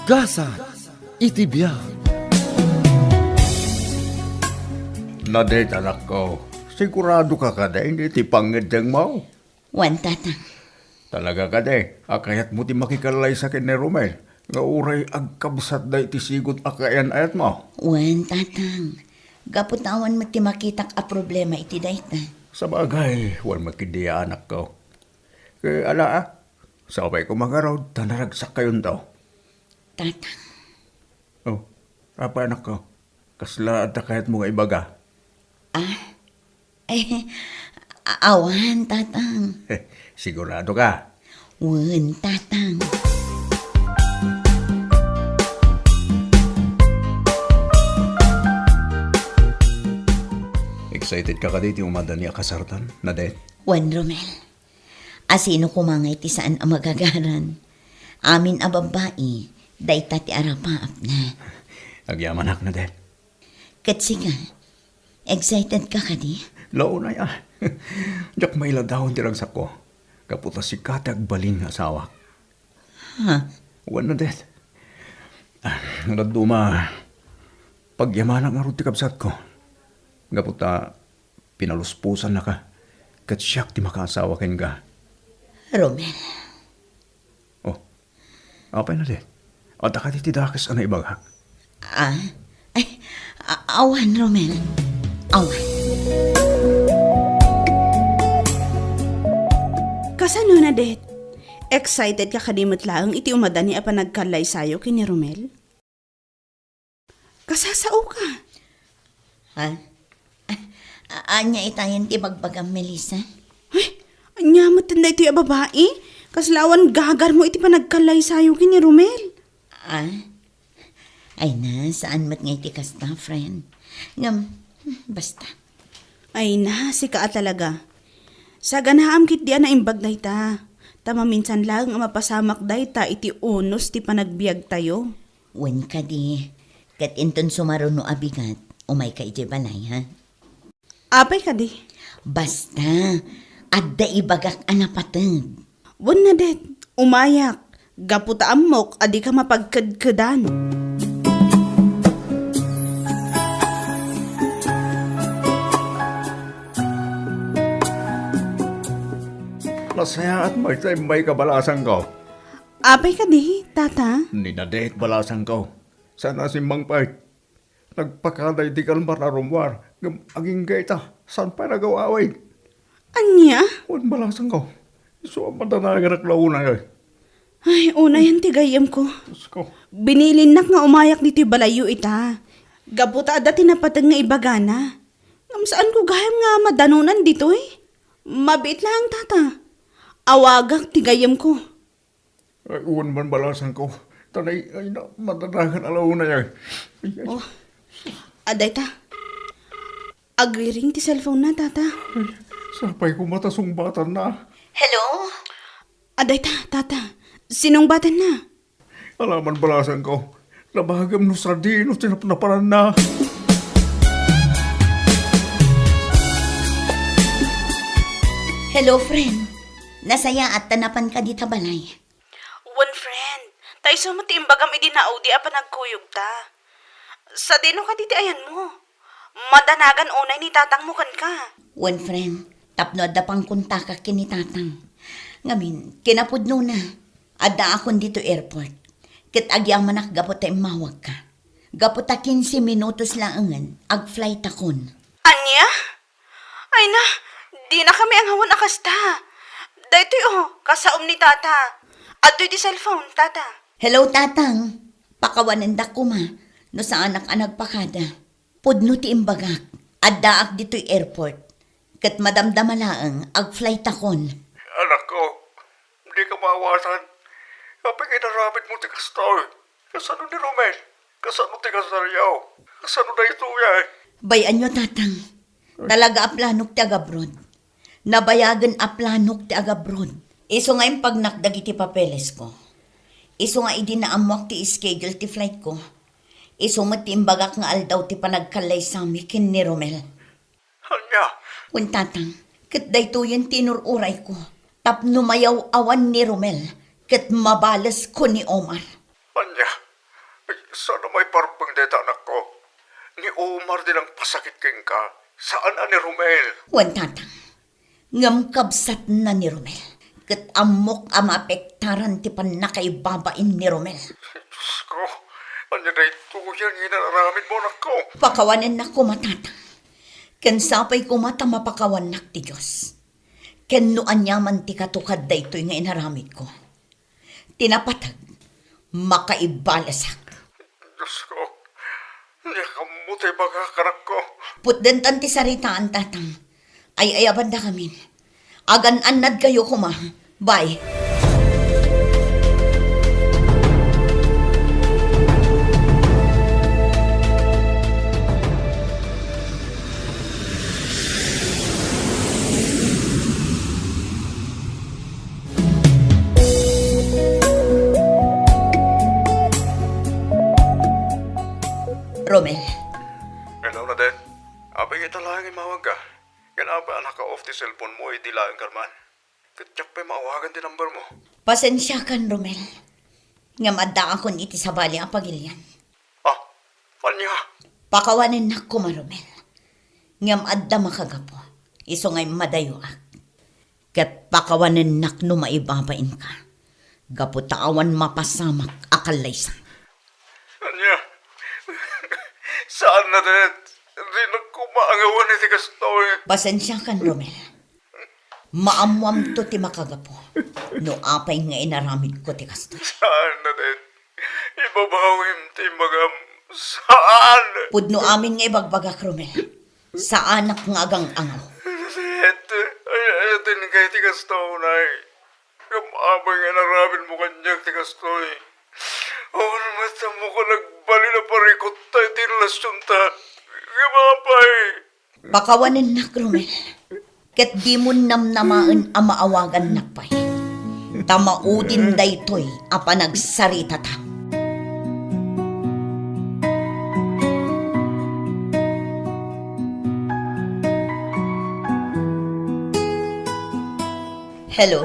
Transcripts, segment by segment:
Gasa, itibiyag. Nadet, anak ko. Sigurado ka ka da, hindi ti pangedeng mo. Wan, tatang. Talaga ka de, akayat mo ti makikalay sa kin ni Romel. Nga uray agkabsat da iti sigot akayan ayat mo. Wan, tatang. Gaputawan mo ti makitak a problema iti dayta. Sa bagay, wan makidiya anak ko. Kaya ala sabay ko mga raw, tanaragsak kayon daw. Tatang. Oh, apa anak ko? Kasla at akayat mo nga ibaga. Awan, tatang. Sigurado ka. Wan, tatang. Excited ka dito yung madani akasartan, Nadet? Wan, Romel. Asino kumangay ti saan ang magagaran? Amin a babae, dayta ti arapaap na. Agyaman ak, Nadet. Katsiga, excited ka di? Lao na ya. Diyak may ladahon tiragsak ko. Kaputa si Katag balin nga asawa. Ha? Wan na det. Naduma. Pagyamanak nga rin ti kabsat ko. Kaputa pinaluspusan na ka. Kat siyak ti makaasawa ken ka. Romel, Oh, apay na det. At akati ti dakas anay ibagak. Awan, Romel. Awan. Kasano na, det? Excited ka kadimot lang iti umada ni apa nagkalay sayo kini Romel? Kasasao ka. Ha? Anya itayin ti bagbagang Melissa? Ay, anyamot na iti a babae. Kaslawan gagar mo iti pa nagkalay sayo kini Romel. Ay na, saan mat nga iti kasta, friend? Ngam, basta. Ay na, si ka talaga. Sa ganaam kit diyan na imbag dayta. Tama minsan lang ang mapasamak dayta iti unos ti panagbiag tayo. Wen ka di. Kat inton sumaruno abigat, umay ka iti balay, ha? Apay ka di. Basta, adda ibagak anapatag. Wan na, det. Umayak. Gaputa amok, adi ka mapagkadkadan. Masaya at may kabalasan ko. Apay ka di, tata. Ni Nadet balasan ko. Sana si Mang Pait. Nagpakaday di kalmar na rumwar. Aging gaita. Saan pa nagawawin? Anya? Wan balasan ko. So, ang matanagan at launa eh. Ay, una yan tigayam ko. Diyos ko. Binilin nak nga umayak dito balayo ita. Gabuta ada tinapatag nga ibagana. Ngam saan ko gayam nga madanunan dito eh. Mabit lang tata. Awagak tigayam ko. Ay, uwan man balasan ko. Tanay, ay na, matanagan alauna yan. Ay, ay. Oh, aday ta. Agri-ring ti cellphone na tata. Ay, sapay ko matasumbatan na. Hello? Aday ta, tata. Sinong batan na? Alaman balasan ko. Labagam no sardino, tinaparan na. Hello, friend. Nasaya at tanapan ka di balay. One friend. Tay sumati imbagam idinao di apa nagkuyog ta. Sa dino ka diti ayan mo. Madanagan unay ni tatang mo kan ka. One friend, tapno adda pang kuntaka kinitatang. Ngamin, kinapudno na. Adda akon dito airport. Kit agyang manak gaputa imawag ka. Gaputa 15 minutos laangan, ag-flight akon. Anya? Ay na, di na kami ang hawan akasta. Dito kasaom ni tata. Ato di cellphone, tata. Hello, tatang. Pakawananda ko ma. No sa anak-anak pakada. Pudno ti imbagak. Adda ak dito'y airport. Kat madamdamalaang, ag-flight akon. Anak ko, hindi ka maawasan. Kapag inarapit mo ti kastor, kasano ni Romel? Kasano ti kasaryaw? Kasano na ito yan? Bayan nyo, tatang. Talaga aplanok ti agabrod. Nabayagan aplanok ti agabrod. Iso nga yung pagnakdag iti papeles ko. Iso nga idi na amwak ti schedule ti flight ko. Iso mo ti imbagak nga aldaw ti panagkalay sa mi kin ni Romel. Hanya, Kun tatang, kat dayto yan tinururay ko. Tapno mayaw awan ni Romel. Kat mabalas ko ni Omar. hanya, may parpang deta anak ko. Ni Omar din ang pasakit king ka. Saan ni Romel? Wan tatang, ngam kabsat na ni Romel. Kat amok amapektaran ti panakaibabain ni Romel. Diyos ko, anya na ito yan ginararamid mo anak ko. Pakawanan na ko matatang. Ken sapay ko mata mapakawan nak ti Diyos. Ken no anyaman ti katukad da ito'y nga inaramid ko. Tinapatag, makaibalasak. Diyos ko, niya kamutay baga kanak ko. Putdentan ti saritaan tatang. Ay ayaban da kami. Agan anad kayo kuma. Bye. Romel, Hello na din. Abay kita lang imawag ka. Ganapa anak ka off the cellphone mo, di lang karman. Katyak pa maawagan din number mo. pasensya kan Romel. Nga madda akon iti sa bali ang pagilyan. Ah, anya? Pakawanin na ko Romel. Nga madda makagapo. Iso ngay madayuak. Kat pakawanin nak no maibabain ka. Gaputawan mapasamak akalaysan. Anya? Saan na din? Hindi na kumaangawan iti kastoy. Pasensya kan Romel. Maamuam to ti makagapo. No apay nga inaramid ko ti kasto. Saan na din? Ibabawim ti magam. Saan? Pudno amin nga ibagbagak Romel. Sa anak nga agang angaw. Ay, din kay ti kastoy na kamabay nga naramid mo kanyak ti kastoy. Oh, mata mo ko nagbali na parikot tayo ti relasyon ta. Kamabay. Pakawanin na Romel. Ket di mo namnamaan ang maawagan nakpay. Tamaudin daytoy apa nagsarita ta. Hello?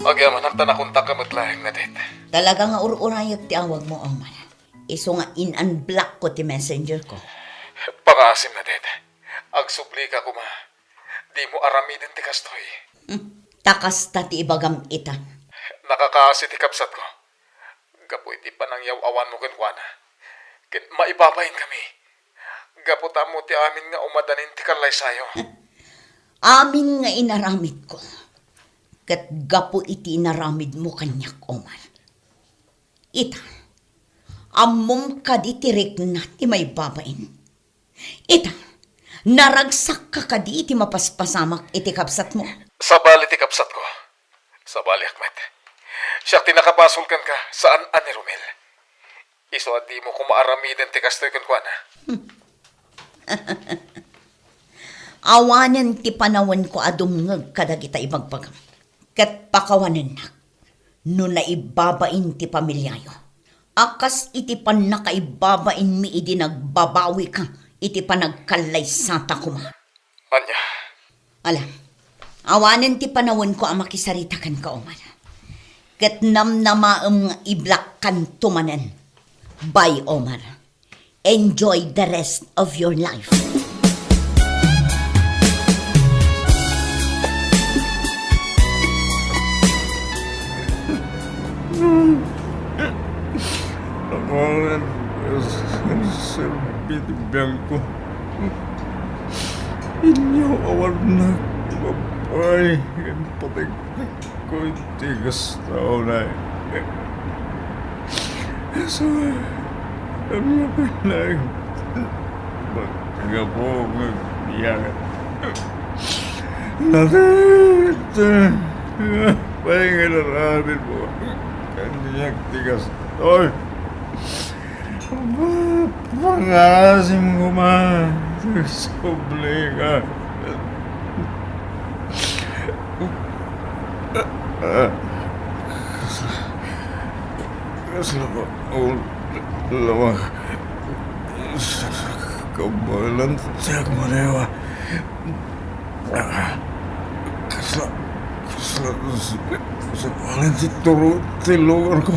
Agyaman ang tanakunta ka maglayang na dit. Talaga nga ururayag ti awag mo, Omar. Iso nga in-unblock ko ti messenger ko. Pangasim na dit. Agsubli ka kuma. Di mo aramidin ti kastoy. Takas ta ti ibagam itan. Nakakasi ti kapsat ko. Gapoy ti panangyaw awan mo kenkwana. Ken maipapahin kami. Gaputa mo ti amin nga umadanin ti kalay sayo. Amin nga inaramid ko. Kat gapo iti inaramid mo kanyak, Omar. Ita, amom ka di tirik na ti may babain. Ita, naragsak ka di iti mapaspasamak iti kapsat mo. Sabali ti kapsat ko. Sabali akmet. Siya tinakapasulkan ka saan ani Romel. Iso at di mo kumaaramidin ti kastoy kenkwana. Awanan ti panawan ko adumngag kadagita ibagbagam. Kat pakawanan na, no naibabain ti pamilyayo. Akas iti pan nakaibabain mi idi nagbabawi ka, iti panagkalay sata kuma. Anya, Alam, awanan ti panawon ko ang makisaritakan ka, Omar. Kat namnamaam nga iblak kan tumanen. Bye, Omar. Enjoy the rest of your life. Awalan sa bitibiyang ko. Inyo awan na mapay. Yan patig ko tigas tao na. So, ano pa lang? Magtaga po magbiyagan. Natin! Pahinga na natin po. Kaniyang tigas tao. Pangasim ko man. Subli ka. Kasla ko. Lamang. Kabalan siya kumarewa. Kasla. Sa paling si Turo. Tilugan ko.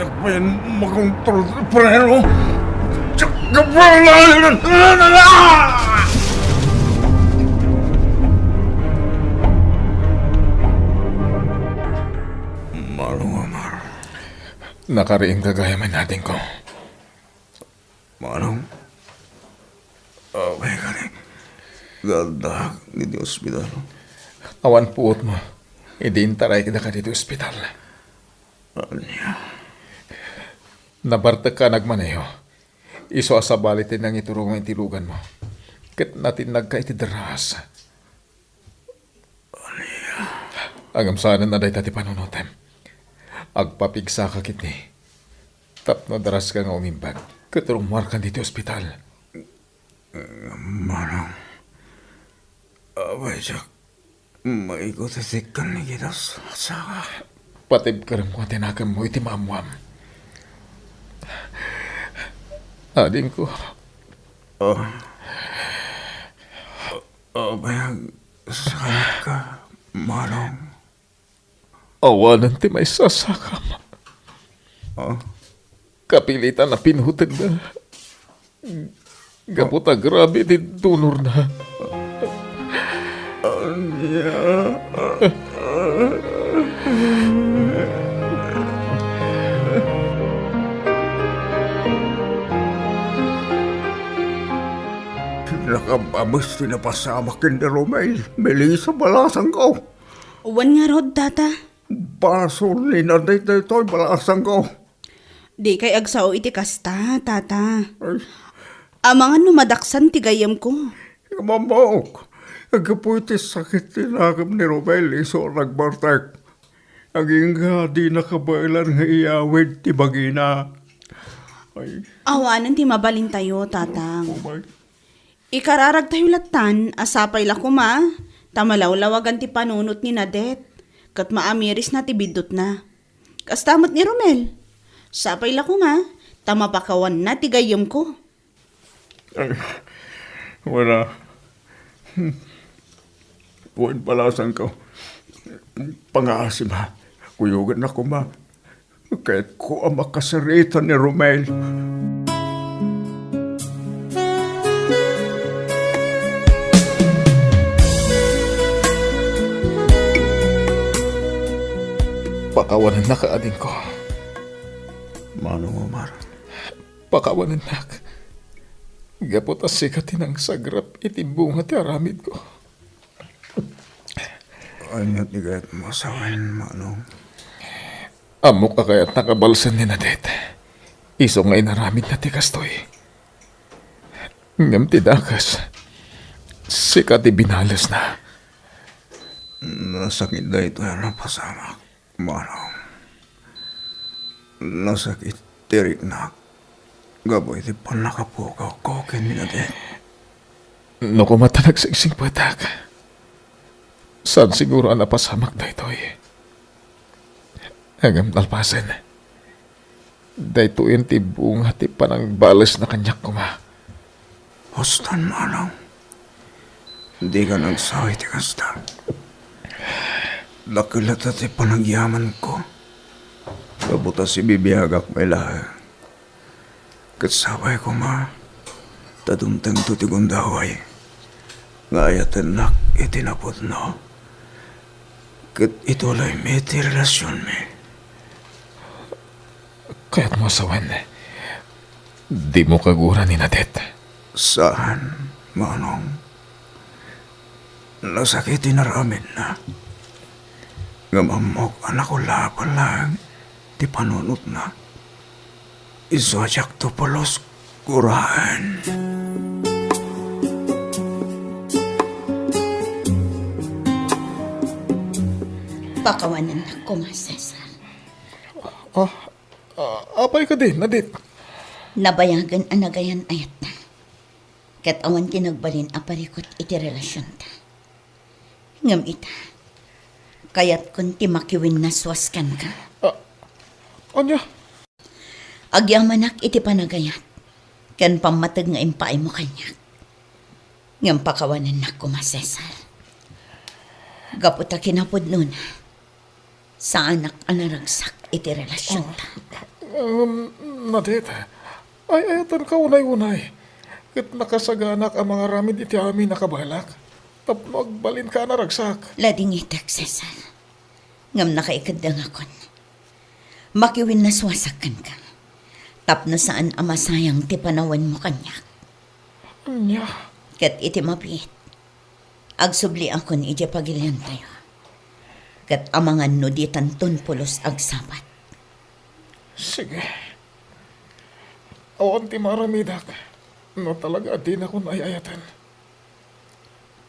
sakbayan makontrol sa preno. Tsaka pa Manong Omar. Nakariing kagayaman natin ko. Manong. Okay ka rin. Ganda ni di ospital. Awan puot mo. Idintaray ka na ka dito ospital. Anya. Nabartag ka nagmaneho. Iso asabalitin ng iturong ang tilugan mo. Kat natin nagkaitidaras. Agam sana na dahi tati panunutem. Agpapigsa ka kit ni. Tapno daras ka nga umimbag. Katurong markan dito ospital. Manong. Abay siya. Maikot-itik ni kita sa Patib ka rin mo tinagam mo iti maamuam. Ading ko. Abay, sakit ka, Manong. Awanan ti may sasakam. Kapilitan na pinhutag na. Gaputa grabe di tunor na. Nakabamos pinapasama kin ni Romel. Melissa balasang ko. Uwan nga rod, tata. Basol ni naday daytoy balasang ko. Di kay agsao iti kasta, tata. Ay, Amangan numadaksan ti gayam ko. mamok. Agapuiti sakit tinakam ni Romel. Iso nagbartak. Aging nga di nakabailan nga iyawid ti bagina. Ay, Awanan ti mabalin tayo, tatang. umay. Ikararag tayo latan, asapay la kuma. Tamalawlawagan ti panunot ni Nadet. Kat maamiris na ti bidot na. Kastamot ni Romel. Sapay la kuma. Tamapakawan na ti gayam ko. Ay, wala. Buwan balasan ko. Pangasim ha. Kuyugan ako ma. Kahit ko ang makasarita ni Romel. Pakawanan na ka ading ko. Manong Omar. Pakawanan na ka. Gapot as sikatin ang sagrap itibunga ti aramid ko. Anyat ni kahit masawain, Manong. Amok ka kaya't nakabalsan ni Nadet. Iso nga inaramid na ti kastoy. Ngam ti dakas. Sikat ibinalas na. Nasakit na ito yan ang pasamak, Manong. Nasakit tirik na. Gaboy di pa nakapukaw ko kanina din. No kumatanag sa ising patak. Saan siguro ang napasamak na ito eh. Hanggang talpasan. Dahito yung tibunga ti panang balas na kanyak kuma. Hustan, Manong. Hindi ka nagsawi ti kasta. Lakilata ti panagyaman ko. Kabuta si bibiyagak may lahat. Katsaway ko ma, tadumtang tutigundaway. Ngayatan nak itinapot no. Kat ituloy may ti relasyon me. Kaya't mo asawan. Di mo kagura ni Nadet. Saan, Manong? Nasakitin na ramin na. Ngamamok anak ko lang. Di panunot na. Isojak to polos kurahan. Pakawanan na ko, Ma Cesar. Apay ka din, Nadet. Nabayagan anagayan ayat na. Kat awan tinagbalin aparikot iti relasyon ta. Ngam ita. Kayat kun ti makiwin na swaskan ka. Anya? Agyamanak iti panagayat. Kan pamatag nga impaay mo kanya. Ngam pakawanan na ko, Ma Cesar. Gaputa kinapod nun. Sa anak anaragsak iti relasyon ta. Nadet, ay ayatan ka unay-unay. Kat nakasaganak ang mga ramin iti amin nakabalak. Tapno agbalin ka na ragsak. Lading itak, Cesar. Ngam nakaikadang akon. Makiwin na swasakan ka. Tapno saan amasayang ti panawan mo kanyak. Nya, Kat iti mapit. Agsubli akon iti pagilian tayo. Kat amangan no di tanton pulos agsabat. sige. Awan ti maramidak. No talaga din ako naayayatan.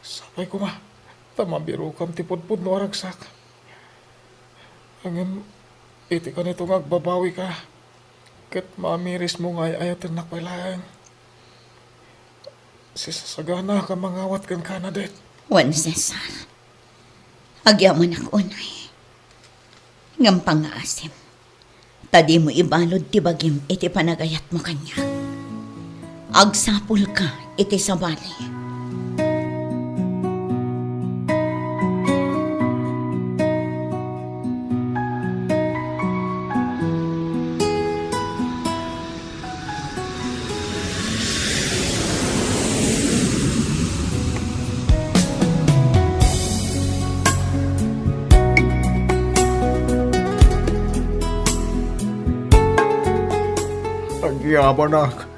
Sabay ko ma, tamabiro kam ti pudpud no ragsak. Hanggang iti ka nito agbabawi ka. Kat mamiris mo nga ayatan nakpailang. Sisasagana ka mangawat kan kanadet. Wan, Cesar. Agyaman ako unay. Ngam pangaasim. Tadi mo ibalod ti bagim iti panagayat mo kanya. Agsapul ka iti sabali. Agyabanak.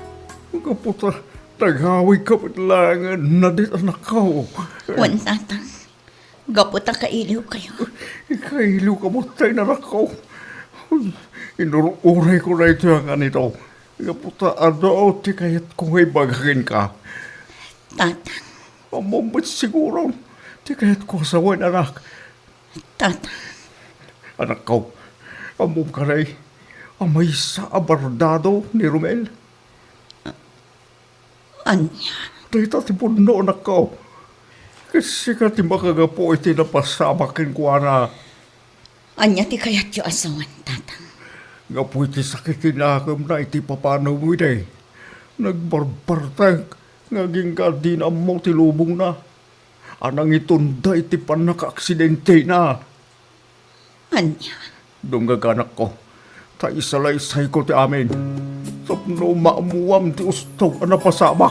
Kaputa, tagawi ka lang Nadet anak ko. Wan, tatang. Gaputa kailiw kayo. Kailo ka mo tayo na ko. Inururay ko na ito ang ganito. Kaputa, ano ti kayat kung ay bagakin ka. Tatang. Amambat siguro. Ti kayat ko asawan anak. Tatang. Anak ko, amom ka na amay sa abardado ni Romel. Anya. Dito ti puno anak ko. Kasi ka ti makagapo iti napasamakin ko na. Anya ti kayat yu asawan, tatang. Gapo iti sakit tinakam na iti papanaw mo iti. Nagbarbartang. Ngaging kadina mo ti lubong na. Anang itunda iti panaka-aksidente na. Anya. Dunggaganak ko. Ta isalaysay ko ti amin. Tapno maamuam ti ustog na pasamak.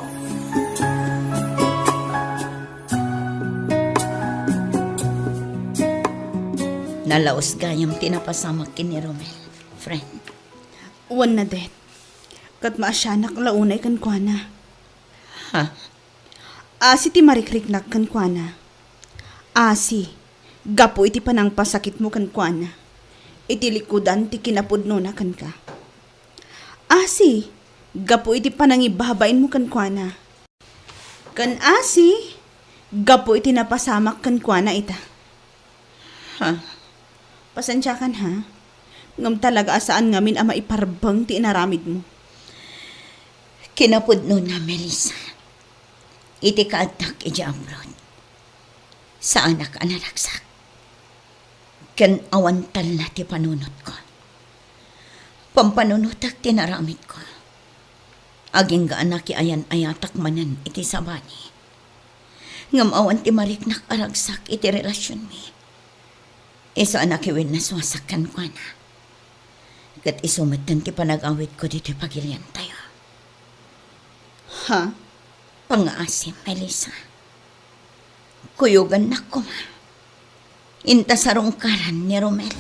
Nalaos gayam tinapasamak kini Romel. Friend. Wan na det. Kat maasyanak launay kan kuana. Ha? Asi ti marikriknak kan kuana. Asi. Gapo iti panang pasakit mo kan kuana. Iti likudan ti kinapudno na kan ka. Asi. Gapo iti panang ibabain mo kan kuana. Kan asi. Gapo iti napasamak kan kuana ita. Ha? Pasensya kan ha? Ngam talaga asaan ngamin ama iparbang ti inaramid mo. Kinapudno na, Melissa. Iti kaatak iti abroad. Sa anak analaksak. Ken awantal na ti panunot ko. Pampanunutak tinaramid ko. Aging ga anak ayan ayatak manan iti sabani. Ngam awan ti mariknak aragsak iti relasyon mi. Iso anak iwin na swasakan ko na. Kat isumatan ti panag-awit ko dito pagilian tayo. Ha? Pangaasim, Melissa. Kuyugan na ko ma. Inta sa rungkaran ni Romel.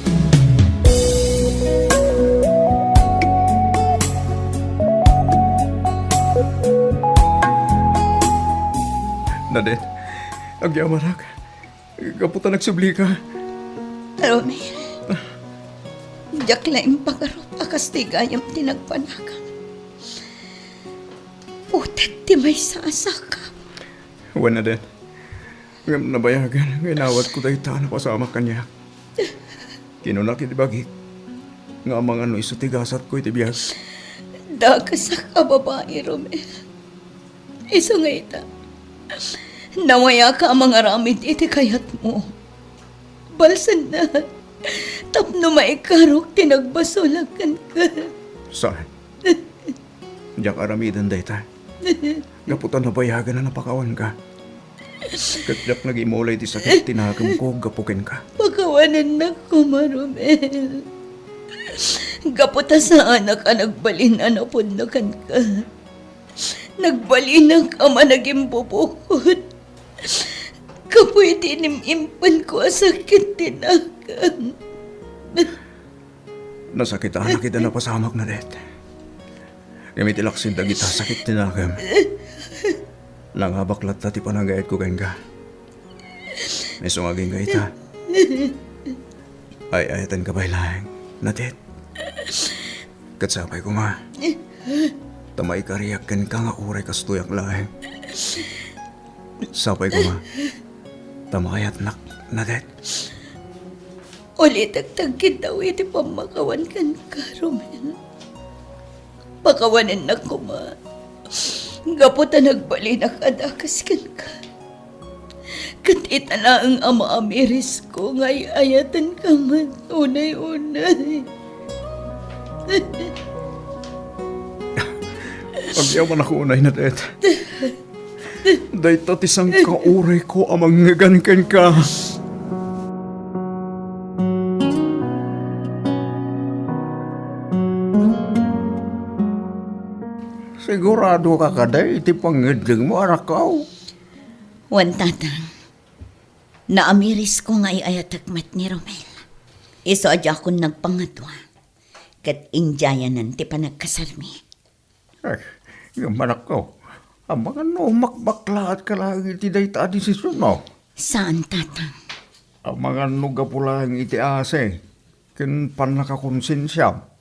Nadet, agyamanak. Kaputa nagsubli ka. Romel. Diyak laing pagarop akastigayam tinagpanakam. Putat ti may sasaka. Wan na din. Ngam nabayagan, nginawat ko tayo na pasama kanya. Kinunak itibagik. Nga mga ano iso tigasat ko itibiyag. Dagasak ka babae, Romel. Iso nga ita. Nawaya ka ang mga ramid iti kayat mo. Balsan na. Tapno maikarok tinagbasulakan ka. Saan? Diyak aramidan day ta. Gaputan nabayagan na napakawan ka. Katyak nag-imulay di sakit tinakam ko, gapukin ka. Pakawanan na ko, Maromel. Gaputa sa anak ka nagbalin anapod na kan ka. Nagbalin ka managing bubukod. Kapoy tinimimpan ko sakit tinakan. Nasakitaan na kita na pasamak na det. Gamit ilaksin da kita sakit tinagam. Langabaklat na ti panagayat ko kain ka. May sumaging ka ita. Ay ayatan ka bailang na det. Katsapay ko ma. Tamay kariyakan ka nga uray kastuyak laeng. Sapay ko ma. Tamayat nak na det. Ulit agtagkit daw iti pamakawan kan ka, Romel. Pakawanan na ko, ma. Gaputa nagbali na kadakas kan ka. Katita na ang ama amiris ko, ngay ayatan ka man, unay-unay. Pagyaman ako unay na det. Day tatisang kauray ko amang ngagankan ka. Sigurado ka kaday, iti pangedling mo anak ko. Wan tatang, naamiris ko ngay ayatakmat ni Romel. Iso adya akong nagpangatwa. Kat indyayanan ti panagkasarmi. Ay, yung anak ko. Ang mga makbaklaat ka lang iti day ta desisyon mo. Saan tatang? Ang mga nugapulang iti ase. Kin panakakonsensya.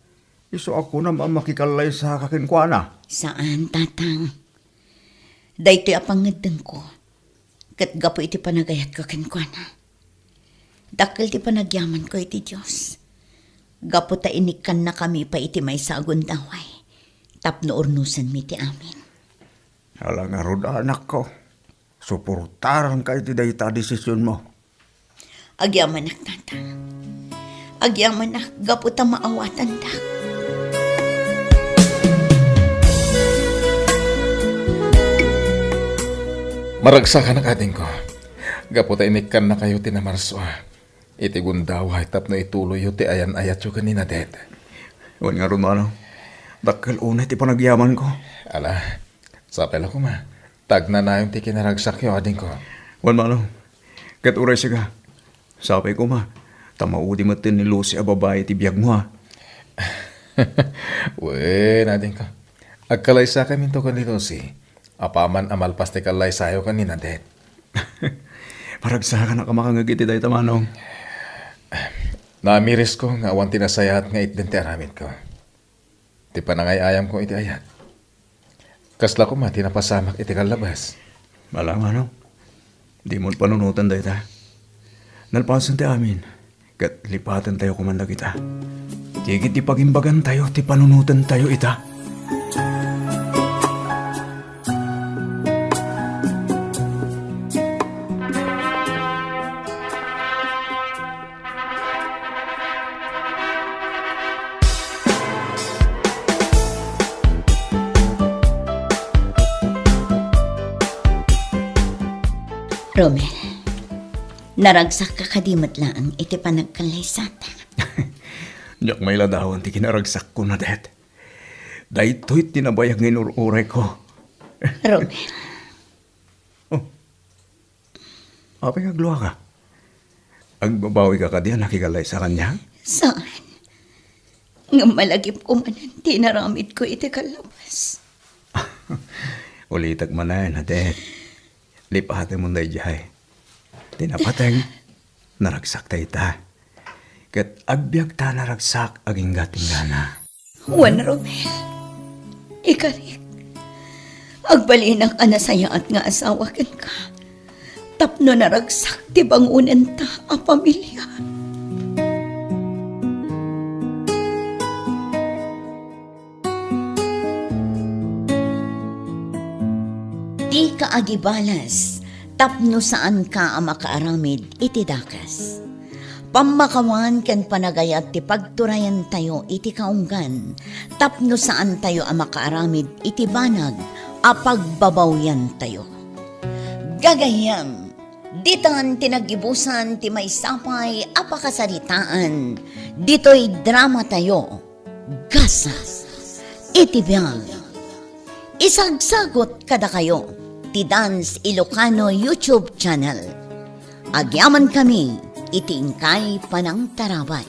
Iso ako naman makikalay sa kakinkwana. Saan tatang? Daytoy apangadang ko. Kat gapo iti panagayat ko kinkwana. Dakil ti panagyaman ko iti Diyos. Gapo ta inikan na kami pa iti may sagon daway. Tapno urnusan mi ti amin. Alang arod anak ko. Suportaran ka iti dayta desisyon mo. Agyaman nak tatang. Agyaman nak gapo ta maawatan dak. Maragsakan ang ating ko. Gaputa inikan na kayo tinamarswa. Iti gundaway tapno ituloy ti ayan-ayat yo kanina det. Iwan nga ron ano. Dakil unay ti panagyaman ko. Ala, sapel ako ma. Tagna na yung ti kinaragsak yo ading ko. Wan mano. Kat uray siya ka. Sapay ko ma. Tamaudi mo tin ni Lucy a babae ti biyag mo ha. Wen, ading ko. Agkalay sa kami to kanito si. Apaman amalpas ti kalay sayo kanina det. Paragsakan na kamakangagiti dahi tamanong. Namiris ko nga awan tinasayat nga itden ti aramid ko. Ti panangayayam ko iti ayat. Kasla ko ma tinapasamak iti kalabas. Malang ano. Di mo panunutan dahi ta. Nalpasan ti amin. Kat lipatan tayo kumanda kita. Tigit ti pagimbagan tayo, ti panunutan tayo ita. Romel, naragsak ka kadimot lang iti panagkalaysata. Diyak may ladawan ti kinaragsak ko na det. Dahito'y tinabayag ng uray ko. Romel, Apay agluwa ka. Agbabawi ka diyan nakikalay sa kanya? saan? Nga malagip ko man ang tinaramid ko iti kalabas. Ulitag man na det. Lipatan mo na iyahay. Tinapateng, naragsak tayo ta. Kat agbyag ta naragsak aging gating gana. Juan Romel, ikarik. Agbalinang anasaya at nga asawakan ka. Tapno naragsak ti bangunan ta a pamilya. Di ka agibalas, tapno saan ka ang makaaramid iti dakas. Pamakawan ken panagayat ti pagturayan tayo iti kaunggan, tapno saan tayo ang makaaramid iti banag, a pagbabawyan tayo. Gagayam, ditan tinagibusan ti may sapay apakasaritaan, dito'y drama tayo, gasa, iti biyang. Isagsagot kada kayo, ti Dance Ilocano YouTube channel. Agyaman kami, iti ingkay panang tarabay.